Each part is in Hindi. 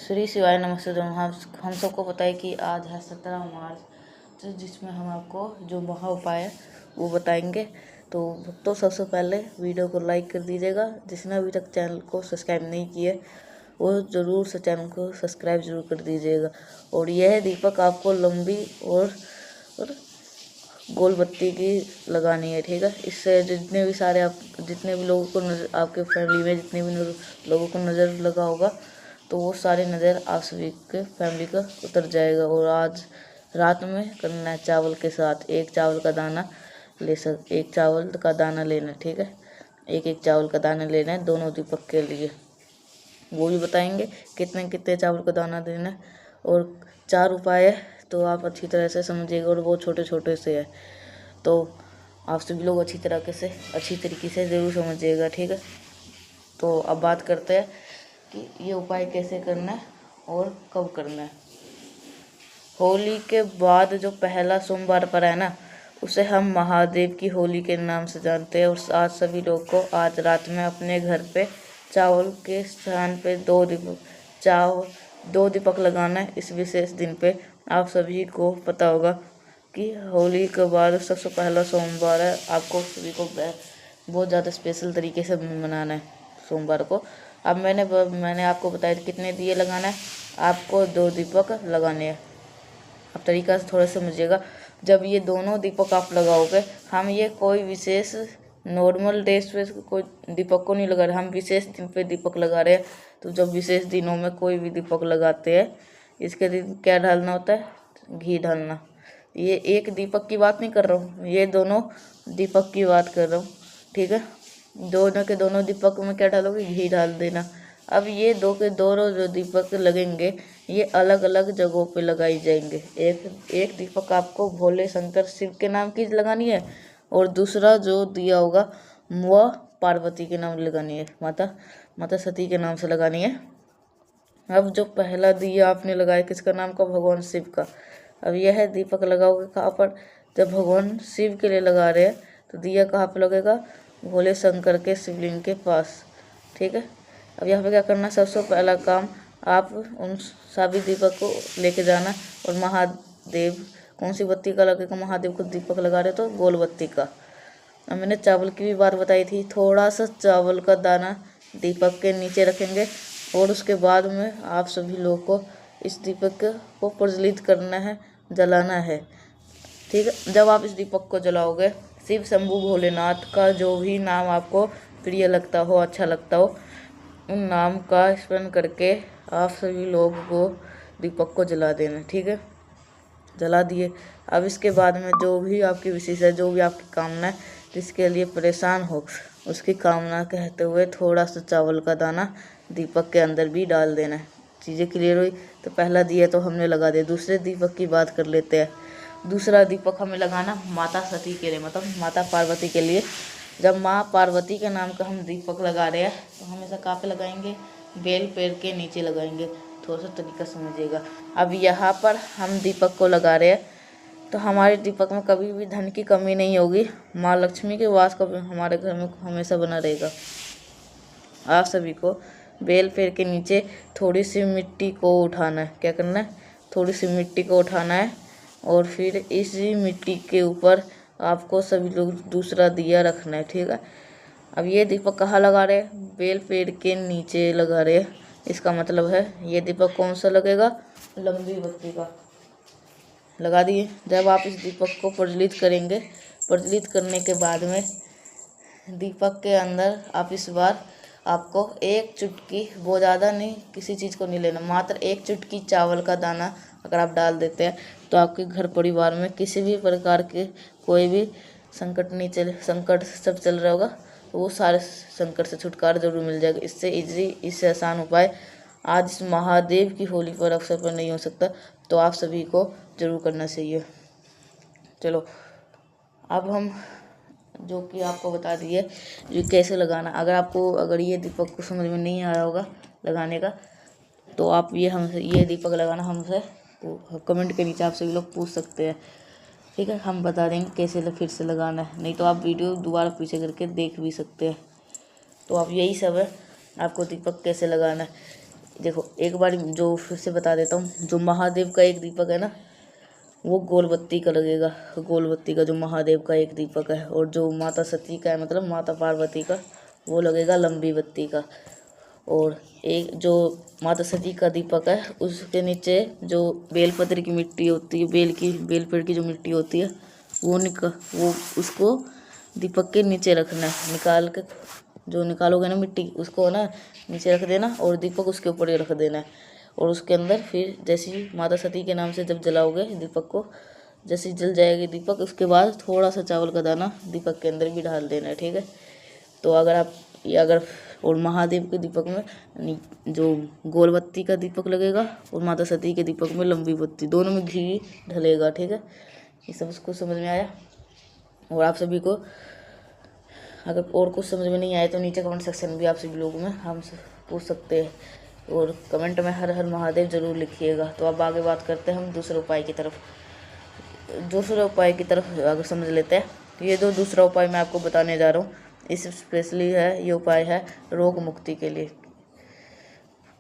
श्री शिवाय नमस्ते। हम सबको पता है कि आज है 17 मार्च, तो जिसमें हम आपको जो महा उपाय है वो बताएंगे। तो सबसे पहले वीडियो को लाइक कर दीजिएगा। जिसने अभी तक चैनल को सब्सक्राइब नहीं किया वो ज़रूर से चैनल को सब्सक्राइब जरूर कर दीजिएगा। और यह दीपक आपको लंबी और गोल बत्ती की लगानी है, ठीक है। इससे जितने भी लोगों को आपके फैमिली में जितने भी लोगों को नज़र लगा होगा तो वो सारी नज़र आप सभी के फैमिली का उतर जाएगा। और आज रात में करना है चावल के साथ। एक चावल का दाना लेना है, ठीक है। एक चावल का दाना लेना है दोनों दीपक के लिए। वो भी बताएंगे कितने कितने चावल का दाना देना है। और 4 उपाय है तो आप अच्छी तरह से समझिएगा, और वो छोटे छोटे से है तो आप सभी लोग अच्छी तरीके से ज़रूर समझिएगा, ठीक है। तो अब बात करते हैं कि ये उपाय कैसे करना है और कब करना है। होली के बाद जो पहला सोमवार पर है ना, उसे हम महादेव की होली के नाम से जानते हैं। और आज सभी लोग को आज रात में अपने घर पे चावल के स्थान पे दो दीपक लगाना है। इस विशेष दिन पे आप सभी को पता होगा कि होली के बाद सबसे पहला सोमवार है। आपको सभी को बहुत ज़्यादा स्पेशल तरीके से मनाना है सोमवार को। अब मैंने आपको बताया कितने दिए लगाना है। आपको 2 दीपक लगाने हैं। अब तरीका से थोड़ा समझिएगा। जब ये दोनों दीपक आप लगाओगे, हम ये कोई विशेष नॉर्मल डेज पे कोई दीपक को नहीं लगा रहे, हम विशेष दिन पे दीपक लगा रहे हैं। तो जब विशेष दिनों में कोई भी दीपक लगाते हैं, इसके दिन क्या डालना होता है? घी डालना। ये एक दीपक की बात नहीं कर रहा हूँ, ये दोनों दीपक की बात कर रहा हूँ, ठीक है। दोनों के दोनों दीपक में क्या डालोगे? घी डाल देना। अब ये दोनों जो दीपक लगेंगे ये अलग अलग जगहों पे लगाई जाएंगे। एक दीपक आपको भोले शंकर शिव के नाम की लगानी है, और दूसरा जो दिया होगा वह पार्वती के नाम लगानी है, माता सती के नाम से लगानी है। अब जो पहला दिया आपने लगाया किसका नाम का? भगवान शिव का। अब यह दीपक लगाओगे कहाँ पर? जब भगवान शिव के लिए लगा रहे हैं तो दिया कहाँ पर लगेगा? भोले शंकर के शिवलिंग के पास, ठीक है। अब यहाँ पे क्या करना? सबसे पहला काम आप उन सभी दीपक को लेके जाना, और महादेव कौन सी बत्ती का लगेगा? महादेव को दीपक लगा रहे तो गोल बत्ती का। अब मैंने चावल की भी बात बताई थी। थोड़ा सा चावल का दाना दीपक के नीचे रखेंगे, और उसके बाद में आप सभी लोगों को इस दीपक को प्रज्वलित करना है, जलाना है, ठीक है। जब आप इस दीपक को जलाओगे, शिव शंभू भोलेनाथ का जो भी नाम आपको प्रिय लगता हो, अच्छा लगता हो, उन नाम का स्मरण करके आप सभी लोग को दीपक को जला देना, ठीक है। जला दिए। अब इसके बाद में जो भी आपकी विशेष है, जो भी आपकी कामना है, जिसके लिए परेशान हो, उसकी कामना कहते हुए थोड़ा सा चावल का दाना दीपक के अंदर भी डाल देना है। चीज़ें क्लियर हुई? तो पहला दिया तो हमने लगा दिया। दूसरे दीपक की बात कर लेते हैं। दूसरा दीपक हमें लगाना माता सती के लिए, मतलब माता पार्वती के लिए। जब माँ पार्वती के नाम का हम दीपक लगा रहे हैं तो हमेशा कहाँ पे लगाएंगे? बेल पेड़ के नीचे लगाएंगे। थोड़ा सा तरीका समझिएगा। अब यहाँ पर हम दीपक को लगा रहे हैं तो हमारे दीपक में कभी भी धन की कमी नहीं होगी। माँ लक्ष्मी के वास का हमारे घर में हमेशा बना रहेगा। आप सभी को बेल पेड़ के नीचे थोड़ी सी मिट्टी को उठाना है। क्या करना है? थोड़ी सी मिट्टी को उठाना है, और फिर इसी मिट्टी के ऊपर आपको सभी लोग दूसरा दिया रखना है, ठीक है। अब ये दीपक कहाँ लगा रहे हैं? बेल पेड़ के नीचे लगा रहे हैं। इसका मतलब है ये दीपक कौन सा लगेगा? लंबी बत्ती का। लगा दिए। जब आप इस दीपक को प्रज्वलित करेंगे, प्रज्वलित करने के बाद में दीपक के अंदर आप इस बार आपको एक चुटकी, वो ज़्यादा नहीं, किसी चीज़ को नहीं लेना, मात्र एक चुटकी चावल का दाना अगर आप डाल देते हैं तो आपके घर परिवार में किसी भी प्रकार के कोई भी संकट सब चल रहा होगा तो वो सारे संकट से छुटकारा जरूर मिल जाएगा। इससे आसान उपाय आज इस महादेव की होली पर अवसर पर नहीं हो सकता, तो आप सभी को जरूर करना चाहिए। चलो अब हम जो कि आपको बता दिए जो कैसे लगाना। अगर ये दीपक को समझ में नहीं आ रहा होगा लगाने का, तो आप ये दीपक लगाना हमसे कमेंट के नीचे आप सभी लोग पूछ सकते हैं, ठीक है। हम बता देंगे कैसे फिर से लगाना है, नहीं तो आप वीडियो दोबारा पीछे करके देख भी सकते हैं। तो आप यही सब है, आपको दीपक कैसे लगाना है। देखो एक बार जो फिर से बता देता हूँ, जो महादेव का एक दीपक है ना, वो गोल बत्ती का लगेगा। गोल बत्ती का जो महादेव का एक दीपक है, और जो माता सती का है, मतलब माता पार्वती का, वो लगेगा लंबी बत्ती का। और एक जो माता सती का दीपक है, उसके नीचे जो बेलपत्र की मिट्टी होती है, बेल पेड़ की जो मिट्टी होती है, वो उसको दीपक के नीचे रखना है। निकाल के जो निकालोगे ना मिट्टी, उसको ना नीचे रख देना, और दीपक उसके ऊपर ही रख देना है। और उसके अंदर फिर जैसे ही माता सती के नाम से जब जलाओगे दीपक को, जैसे ही जल जाएगी दीपक, उसके बाद थोड़ा सा चावल का दाना दीपक के अंदर भी डाल देना है, ठीक है। तो अगर और महादेव के दीपक में जो गोल बत्ती का दीपक लगेगा, और माता सती के दीपक में लंबी बत्ती, दोनों में घी ढलेगा, ठीक है। ये सब उसको समझ में आया। और आप सभी को अगर और कुछ समझ में नहीं आए तो नीचे कमेंट सेक्शन भी आप सभी लोगों में हमसे पूछ सकते हैं, और कमेंट में हर हर महादेव जरूर लिखिएगा। तो अब आगे बात करते हैं हम दूसरे उपाय की तरफ। अगर समझ लेते हैं, तो ये जो दूसरा उपाय मैं आपको बताने जा रहा हूँ, इस स्पेशली है, ये उपाय है रोग मुक्ति के लिए।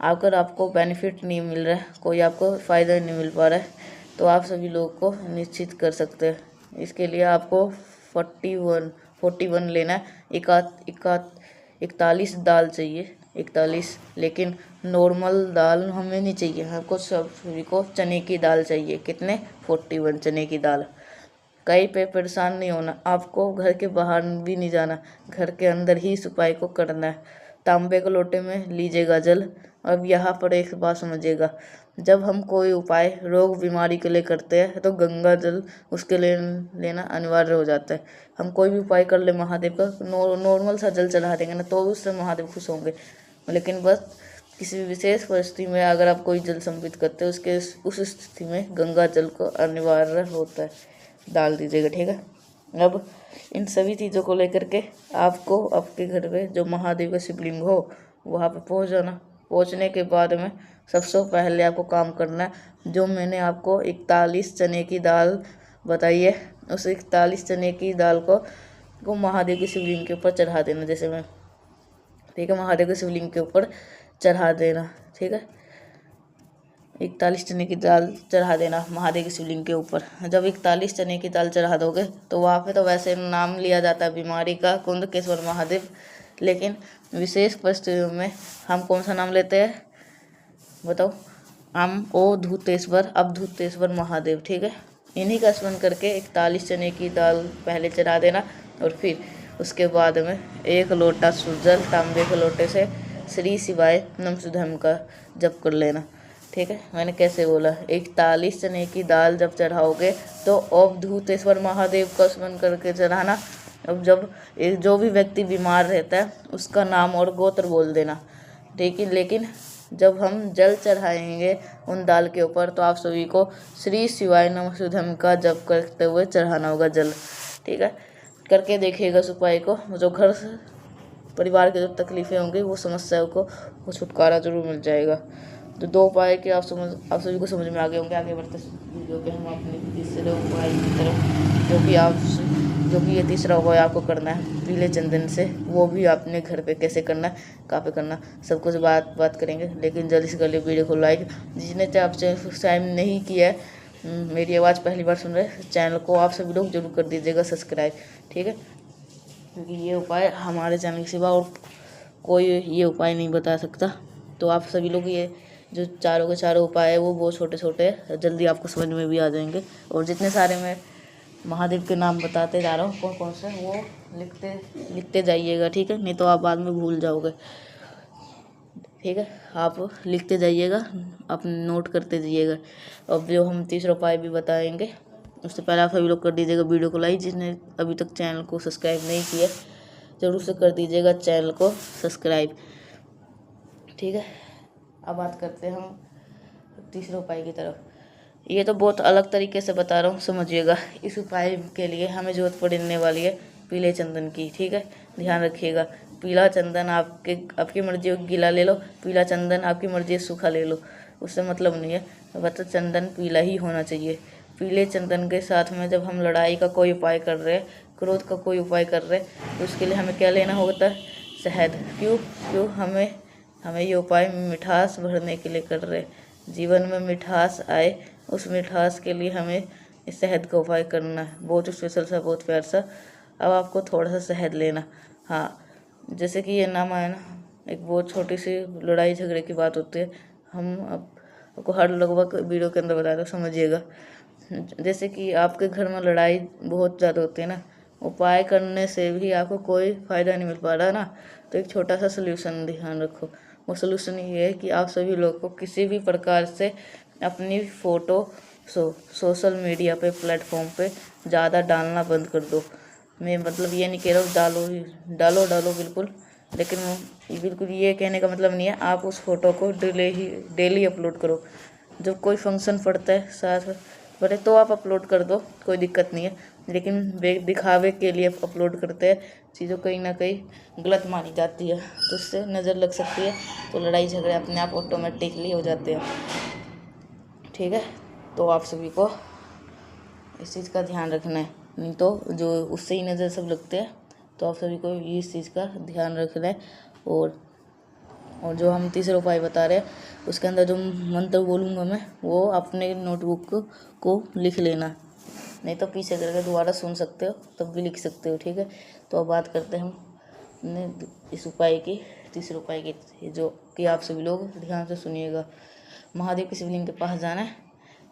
अगर आपको बेनिफिट नहीं मिल रहा है, कोई आपको फ़ायदा नहीं मिल पा रहा है, तो आप सभी लोगों को निश्चित कर सकते हैं। इसके लिए आपको 41 लेना है। 41 दाल चाहिए, 41, लेकिन नॉर्मल दाल हमें नहीं चाहिए, हमको सभी को चने की दाल चाहिए। कितने? 41 चने की दाल। कहीं पे परेशान नहीं होना, आपको घर के बाहर भी नहीं जाना, घर के अंदर ही इस उपाय को करना है। तांबे के लोटे में लीजिएगा जल। अब यहाँ पर एक बात समझिएगा, जब हम कोई उपाय रोग बीमारी के लिए करते हैं तो गंगा जल उसके लिए लेना अनिवार्य हो जाता है। हम कोई भी उपाय कर ले महादेव का, नॉर्मल सा जल चढ़ा देंगे ना, तो उससे महादेव खुश होंगे। लेकिन बस किसी विशेष परिस्थिति में अगर आप कोई जल समर्पित करते हो, उस स्थिति में गंगा जल को अनिवार्य होता है, डाल दीजिएगा, ठीक है। अब इन सभी चीज़ों को लेकर के आपको आपके घर पे जो महादेव का शिवलिंग हो, वहाँ पे पहुँच जाना। पहुँचने के बाद में सबसे पहले आपको काम करना है, जो मैंने आपको 41 चने की दाल बताई है, उस 41 चने की दाल को महादेव के शिवलिंग के ऊपर चढ़ा देना, जैसे मैं, ठीक है। महादेव के शिवलिंग के ऊपर चढ़ा देना, ठीक है। 41 चने की दाल चढ़ा देना महादेव के शिवलिंग के ऊपर। जब 41 चने की दाल चढ़ा दोगे, तो वहाँ पे तो वैसे नाम लिया जाता है बीमारी का कुंदकेश्वर महादेव, लेकिन विशेष परिस्थितियों में हम कौन सा नाम लेते हैं बताओ? हम अवधूतेश्वर महादेव, ठीक है। इन्हीं का स्मरण करके 41 चने की दाल पहले चढ़ा देना, और फिर उसके बाद में 1 लोटा सुजल तांबे के लोटे से श्री शिवाय नमः का जप कर लेना, ठीक है। मैंने कैसे बोला, 41 चने की दाल जब चढ़ाओगे तो अवधूतेश्वर महादेव का स्मरण करके चढ़ाना। अब जब जो भी व्यक्ति बीमार रहता है उसका नाम और गोत्र बोल देना, लेकिन जब हम जल चढ़ाएंगे उन दाल के ऊपर, तो आप सभी को श्री शिवाय नमः का जप करते हुए चढ़ाना होगा जल, ठीक है। करके देखिएगा इस उपाय को, जो घर परिवार की जो तकलीफ़ें होंगी वो समस्याओं को छुटकारा जरूर मिल जाएगा। तो 2 उपाय के आप सभी को समझ में आ गए होंगे। आगे बढ़ते वीडियो पे हम अपने तीसरे उपाय की तरफ, जो कि ये तीसरा उपाय आपको करना है पीले चंदन से। वो भी आपने घर पे कैसे करना है, कहाँ पे करना, सब कुछ बात करेंगे। लेकिन जल्दी से कर लिए वीडियो को लाइक, जिसने टाइम नहीं किया है, मेरी आवाज़ पहली बार सुन रहे, चैनल को आप सभी लोग जरूर कर दीजिएगा सब्सक्राइब, ठीक है। क्योंकि ये उपाय हमारे चैनल के सिवा और कोई ये उपाय नहीं बता सकता। तो आप सभी लोग ये जो चारों के चारों उपाय है वो बहुत छोटे छोटे हैं, जल्दी आपको समझ में भी आ जाएंगे। और जितने सारे मैं महादेव के नाम बताते जा रहा हूँ कौन कौन से, वो लिखते जाइएगा, ठीक है। नहीं तो आप बाद में भूल जाओगे, ठीक है। आप लिखते जाइएगा, आप नोट करते जाइएगा। अब जो हम तीसरा उपाय भी बताएंगे, उससे पहले आप सभी लोग कर दीजिएगा वीडियो को लाइक। जिसने अभी तक चैनल को सब्सक्राइब नहीं किया, ज़रूर से कर दीजिएगा चैनल को सब्सक्राइब, ठीक है। अब बात करते हैं हम तीसरे उपाय की तरफ। ये तो बहुत अलग तरीके से बता रहा हूँ, समझिएगा। इस उपाय के लिए हमें ज़रूरत पड़ने वाली है पीले चंदन की, ठीक है। ध्यान रखिएगा, पीला चंदन आपकी मर्जी हो गीला ले लो, पीला चंदन आपकी मर्जी है सूखा ले लो, उससे मतलब नहीं है, बस चंदन पीला ही होना चाहिए। पीले चंदन के साथ में जब हम लड़ाई का कोई उपाय कर रहे हैं, क्रोध का कोई उपाय कर रहे हैं, तो उसके लिए हमें क्या लेना होता है? शहद। क्यों? हमें हमें ये उपाय मिठास भरने के लिए कर रहे हैं। जीवन में मिठास आए, उस मिठास के लिए हमें इस शहद का उपाय करना है। बहुत स्पेशल सा, बहुत प्यार सा। अब आपको थोड़ा सा शहद लेना। हाँ, जैसे कि ये नाम आया ना, एक बहुत छोटी सी लड़ाई झगड़े की बात होती है। हम आपको हर लगभग वीडियो के अंदर बता रहे हो, समझिएगा। जैसे कि आपके घर में लड़ाई बहुत ज़्यादा होती है ना, उपाय करने से भी आपको कोई फ़ायदा नहीं मिल पा रहा ना, तो एक छोटा सा सोल्यूशन ध्यान रखो। वो सोल्यूशन ये है कि आप सभी लोग को किसी भी प्रकार से अपनी फ़ोटो सोशल मीडिया पे, प्लेटफॉर्म पे ज़्यादा डालना बंद कर दो। मैं मतलब ये नहीं कह रहा हूँ डालो ही, डालो बिल्कुल, लेकिन बिल्कुल ये कहने का मतलब नहीं है आप उस फोटो को डेली अपलोड करो। जब कोई फंक्शन पड़ता है साथ पड़े तो आप अपलोड कर दो, कोई दिक्कत नहीं है, लेकिन दिखावे के लिए अपलोड करते हैं चीज़ों कहीं ना कहीं गलत मानी जाती है, तो उससे नज़र लग सकती है, तो लड़ाई झगड़े अपने आप ऑटोमेटिकली हो जाते हैं। ठीक है, तो आप सभी को इस चीज़ का ध्यान रखना है, नहीं तो जो उससे ही नज़र सब लगते हैं, तो आप सभी को इस चीज़ का ध्यान रखना है। और जो हम तीसरा उपाय बता रहे हैं उसके अंदर जो मंत्र बोलूँगा मैं, वो अपने नोटबुक को लिख लेना, नहीं तो पीछे करके दोबारा सुन सकते हो, तब भी लिख सकते हो। ठीक है, तो अब बात करते हैं हम इस उपाय की, तीसरे उपाय की, जो कि आप सभी लोग ध्यान से सुनिएगा। महादेव की शिवलिंग के पास जाना है।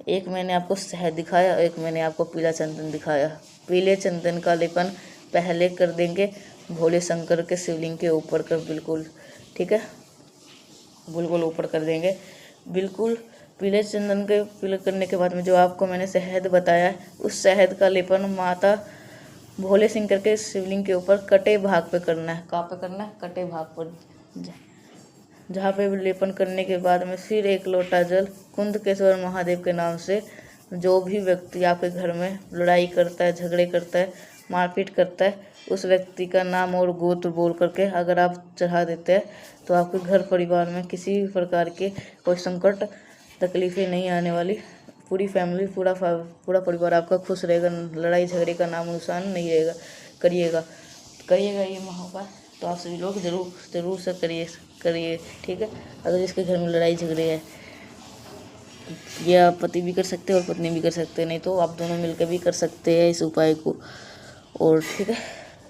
एक मैंने आपको शहद दिखाया, एक मैंने आपको पीला चंदन दिखाया। पीले चंदन का लेपन पहले कर देंगे भोले शंकर के शिवलिंग के ऊपर कर, बिल्कुल ठीक है, बिल्कुल ऊपर कर देंगे बिल्कुल। पीले चंदन के पीले करने के बाद में जो आपको मैंने शहद बताया, उस शहद का लेपन माता भोले शंकर के शिवलिंग के ऊपर कटे भाग पे करना है। कहाँ पे करना है? कटे भाग पर, जहाँ पे लेपन करने के बाद में फिर एक लोटा जल कुंदकेश्वर महादेव के नाम से, जो भी व्यक्ति आपके घर में लड़ाई करता है, झगड़े करता है, मारपीट करता है, उस व्यक्ति का नाम और गोत्र बोल करके अगर आप चढ़ा देते हैं, तो आपके घर परिवार में किसी भी प्रकार के कोई संकट तकलीफ़ें नहीं आने वाली। पूरी फैमिली, पूरा परिवार आपका खुश रहेगा, लड़ाई झगड़े का नाम निशान नहीं रहेगा। करिएगा ये महोपाय, तो आप सभी लोग ज़रूर से करिए। ठीक है, अगर जिसके घर में लड़ाई झगड़े है, या पति भी कर सकते हैं और पत्नी भी कर सकते हैं, नहीं तो आप दोनों मिलकर भी कर सकते हैं इस उपाय को। और ठीक है,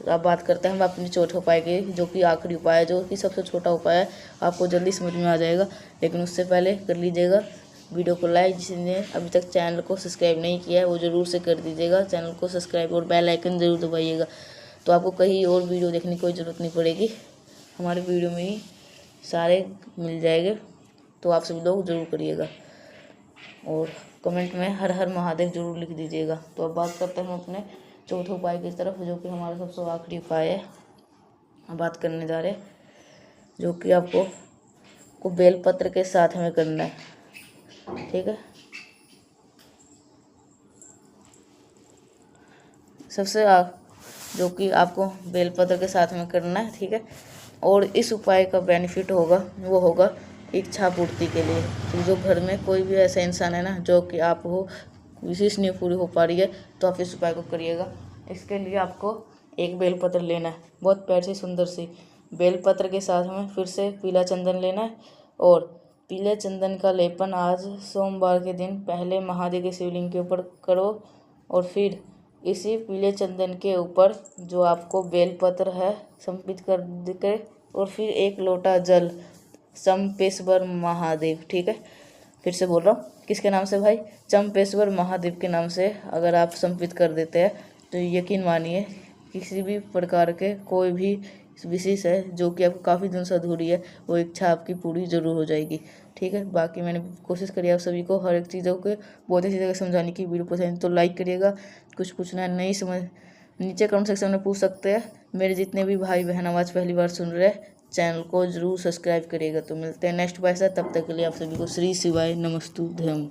अब बात करते हैं हम अपने चौथे उपाय की, जो कि आखिरी उपाय है, जो कि सबसे छोटा उपाय है, आपको जल्दी समझ में आ जाएगा। लेकिन उससे पहले कर लीजिएगा वीडियो को लाइक, जिसने अभी तक चैनल को सब्सक्राइब नहीं किया है वो ज़रूर से कर दीजिएगा, चैनल को सब्सक्राइब और बेल आइकन ज़रूर दबाइएगा, तो आपको कहीं और वीडियो देखने की कोई ज़रूरत नहीं पड़ेगी, हमारे वीडियो में ही सारे मिल जाएंगे। तो आप सभी लोग ज़रूर करिएगा और कमेंट में हर हर महादेव जरूर लिख दीजिएगा। तो अब बात करते हैं हम अपने चौथे उपाय की तरफ, जो कि हमारा सबसे आखिरी उपाय है। हम बात करने जा रहे हैं, जो कि आपको बेलपत्र के साथ में करना है। ठीक है, जो कि आपको बेलपत्र के साथ में करना है। ठीक है, और इस उपाय का बेनिफिट होगा, वो होगा इच्छा पूर्ति के लिए। तो जो घर में कोई भी ऐसा इंसान है ना, जो कि आप हो विशेष नहीं पूरी हो पा रही है, तो आप इस उपाय को करिएगा। इसके लिए आपको एक बेलपत्र लेना है, बहुत प्यारी सी सुंदर सी बेलपत्र के साथ में फिर से पीला चंदन लेना है, और पीले चंदन का लेपन आज सोमवार के दिन पहले महादेव के शिवलिंग के ऊपर करो, और फिर इसी पीले चंदन के ऊपर जो आपको बेलपत्र है समर्पित कर के, और फिर एक लोटा जल चंपेश्वर महादेव। ठीक है, फिर से बोल रहा हूँ, किसके नाम से भाई? चंपेश्वर महादेव के नाम से अगर आप समर्पित कर देते हैं, तो यकीन मानिए किसी भी प्रकार के कोई भी विशेष है जो कि आपको काफ़ी दिन से अधूरी है, वो इच्छा आपकी पूरी ज़रूर हो जाएगी। ठीक है, बाकी मैंने कोशिश करी आप सभी को हर एक चीज़ों के बहुत अच्छी जगह समझाने की। वीडियो पसंद तो लाइक करिएगा, कुछ पूछना है नहीं समझ नीचे कमेंट सेक्शन में पूछ सकते हैं। मेरे जितने भी भाई बहन आवाज़ पहली बार सुन रहे हैं, चैनल को ज़रूर सब्सक्राइब करिएगा। तो मिलते हैं नेक्स्ट बार से, तब तक के लिए आप सभी को श्री शिवाय नमस्तुभ्यम।